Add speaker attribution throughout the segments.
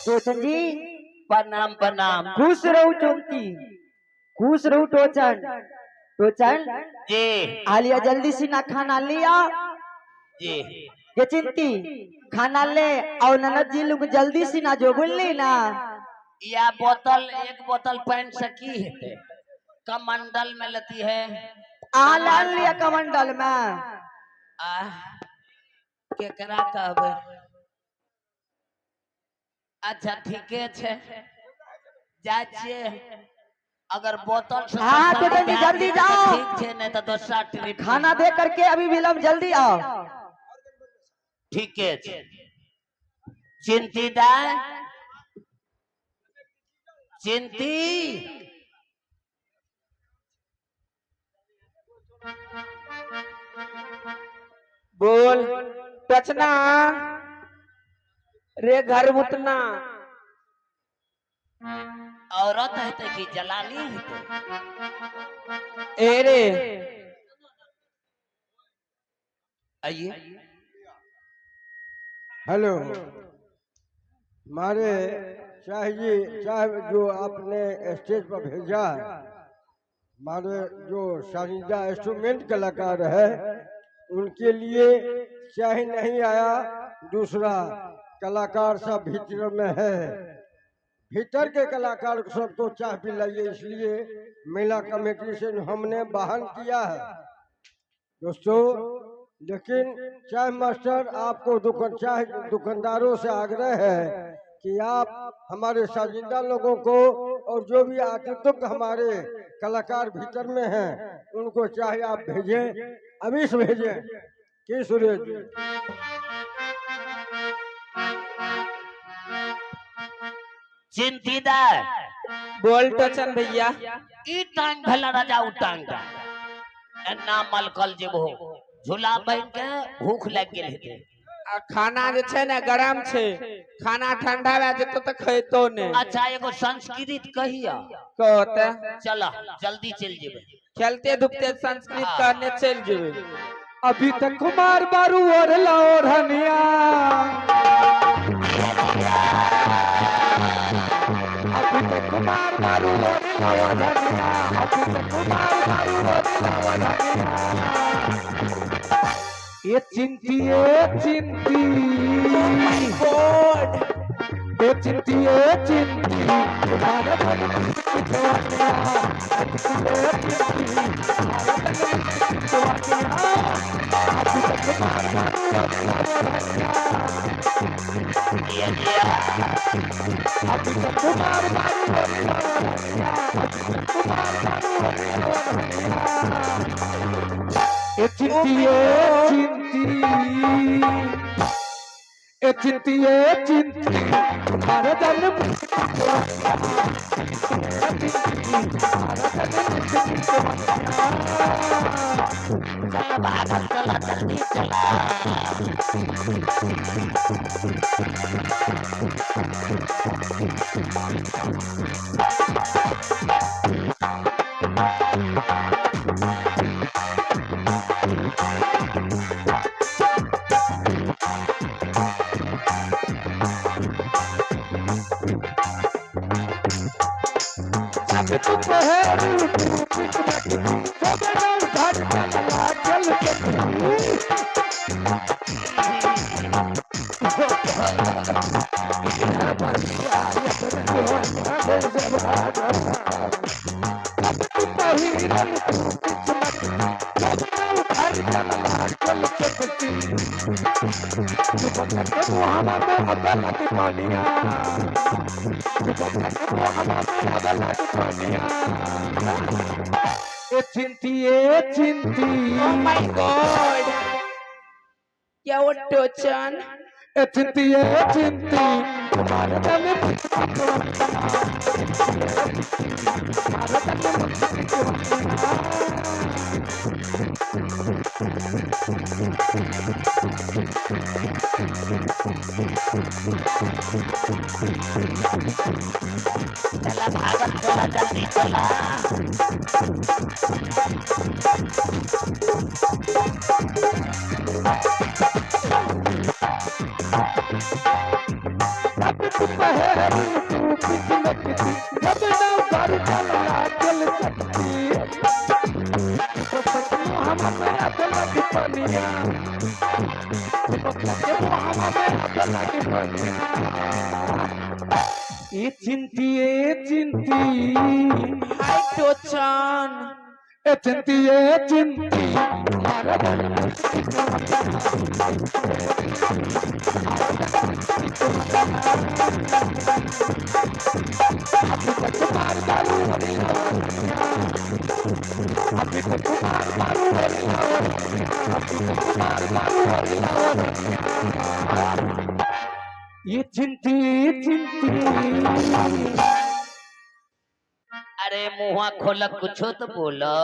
Speaker 1: टोचन जी
Speaker 2: प्रणाम प्रणाम।
Speaker 1: खुश रहू चौंकी, खुश रहू टोचन। टोचन
Speaker 2: जी
Speaker 1: आलिया जल्दी से ना खाना लिया
Speaker 2: जी
Speaker 1: ये चिंती खाना ले और ननद जी लोग जल्दी से ना जो बोल ली ना
Speaker 2: या बोतल एक बोतल पैंट से की हेते कमंडल में लेती है
Speaker 1: आला लिया कमंडल में
Speaker 2: केकरा कहबे। अच्छा ठीके छे जाय छिए अगर बोतल से
Speaker 1: हाँ तो जल्दी जल्दी जाओ
Speaker 2: ठीक छे नहीं तो दूसरा ट्रिप
Speaker 1: खाना दे करके अभी विलम्ब जल्दी आओ।
Speaker 2: ठीके छे चिंती दाय चिंती
Speaker 3: बोल टचना रे घर मुतना
Speaker 2: औरत हेते कि जलानी हेते
Speaker 3: ए रे
Speaker 2: आइए।
Speaker 4: हेलो हमारे चाहिए चाहे जो आपने स्टेज पर भेजा हमारे जो शानिदा इंस्ट्रूमेंट कलाकार है उनके लिए चाहे नहीं आया, दूसरा कलाकार सब भीतर में है, भीतर के कलाकार सबको चाय पिलाइए, इसलिए मेला कमेटी से हमने वाहन किया है दोस्तों। लेकिन चाय मास्टर आपको चाय दुकानदारों से आग्रह है कि आप हमारे साजिंदा लोगों को और जो भी आतिथ्य हमारे कलाकार भीतर में हैं उनको चाहे आप भेजें, अभी से भेजें कि सुरेश जी।
Speaker 2: चिंतीदार
Speaker 3: बोल टचन भैया
Speaker 2: ई टांग भला राजा उटांग दा एना मलकल जेबो झूला बन के भूख लग गेल हेते
Speaker 3: आ खाना जे छे ना गरम छे, खाना ठंडा भे जेतो त खैतो ने।
Speaker 2: अच्छा एगो संस्कृत कहिया
Speaker 3: कहते
Speaker 2: चला जल्दी चल जेबे
Speaker 3: खेलते धुपते संस्कृत करने चल जेबे।
Speaker 1: अभी तक कुमार बारू और लाओ धनिया अभी तक कुमार बारू और लाओ धनिया अभी तक कुमार बारू और लाओ धनिया ये चिंती ये चिंती तुम्हारे चिंती तुम्हारा जन्म
Speaker 4: चिंती
Speaker 3: Oh my God! क्या वो टोचन?
Speaker 4: चिंती तुम्हारे
Speaker 2: चला भागत चला जल्दी चला
Speaker 4: चिंती
Speaker 3: हाय टोचन
Speaker 4: चिंती ये चिंती
Speaker 2: अरे मुँह खोल कुछ तो बोलो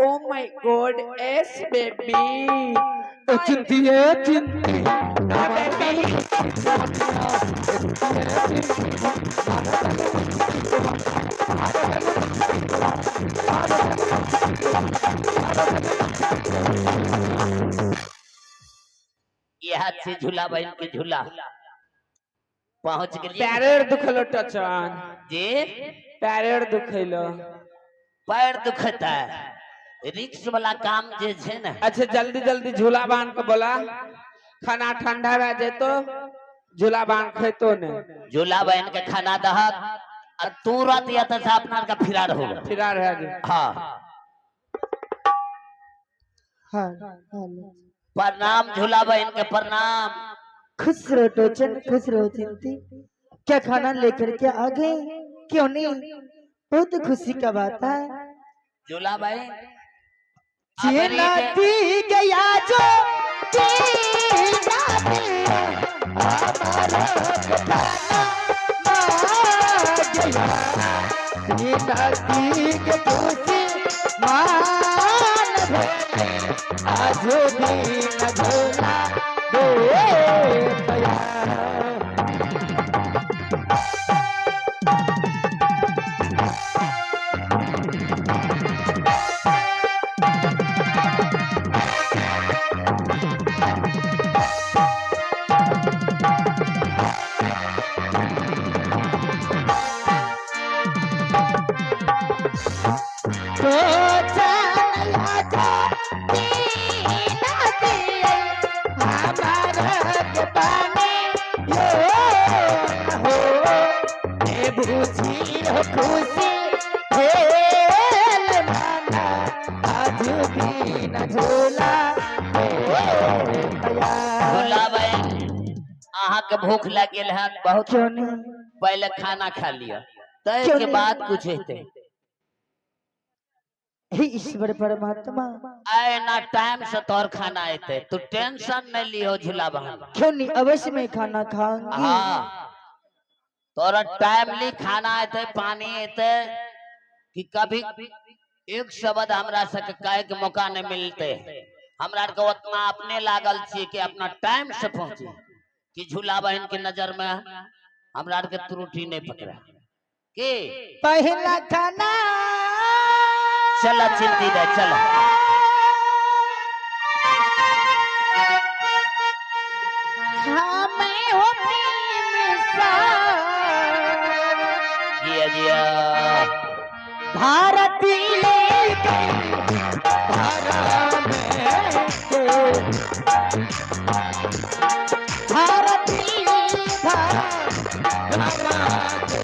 Speaker 3: Oh my God! Yes, baby.
Speaker 4: चिंती
Speaker 3: baby.
Speaker 2: ये हाथ से झूला बहन के झूला पहुंच गए
Speaker 3: पैरेर दुखलो टोचन
Speaker 2: जी
Speaker 3: पैरेर दुखलो
Speaker 2: पैर दुखता है रिक्स वाला काम जे छे ना
Speaker 3: अच्छा जल्दी जल्दी झूला बांध के बोला खाना ठंडा रह जेतो झूला बांध खेतो ने
Speaker 2: झूला बहन के खाना दहत और तुरंत या तो अपना का फिरार होगा
Speaker 3: फिरा रह जे
Speaker 2: हाँ प्रणाम झूला बहन के प्रणाम
Speaker 5: खुश रहो टोचन खुश रहो चिंती क्या खाना लेकर के आ गए क्यों नहीं बहुत खुशी का बात है
Speaker 2: झूला बहन
Speaker 5: चेला दी गया जो आज भी न झोला
Speaker 2: झूला बहन अहाँ के भूख लग गेल है बहुत
Speaker 5: क्यों नहीं
Speaker 2: पहले खाना खा लिया तय
Speaker 5: क्यों
Speaker 2: के
Speaker 5: नहीं?
Speaker 2: बाद कुछ हेते
Speaker 5: हे ईश्वर परमात्मा
Speaker 2: आए ना टाइम से तोर खाना आते तू टेंशन नहीं लियो झूला बहन
Speaker 5: क्यों नहीं अवश्य मैं खाना खाऊंगी
Speaker 2: हाँ तोरा टाइमली खाना आते पानी आते कि कभी एक शब्द हमरा से कहे के मौका नहीं मिलते हमरा के उतना अपने लागल छी कि अपना टाइम से पहुंचे कि झूला बहन के नजर में हमरा के त्रुटि नहीं पकड़ा के
Speaker 5: पहला खाना
Speaker 2: चला चिंती दे चला
Speaker 5: हाँ मैं हूँ प्रेम सा
Speaker 2: जिया जिया
Speaker 5: भारती लेकर धारा में के भारती धारा के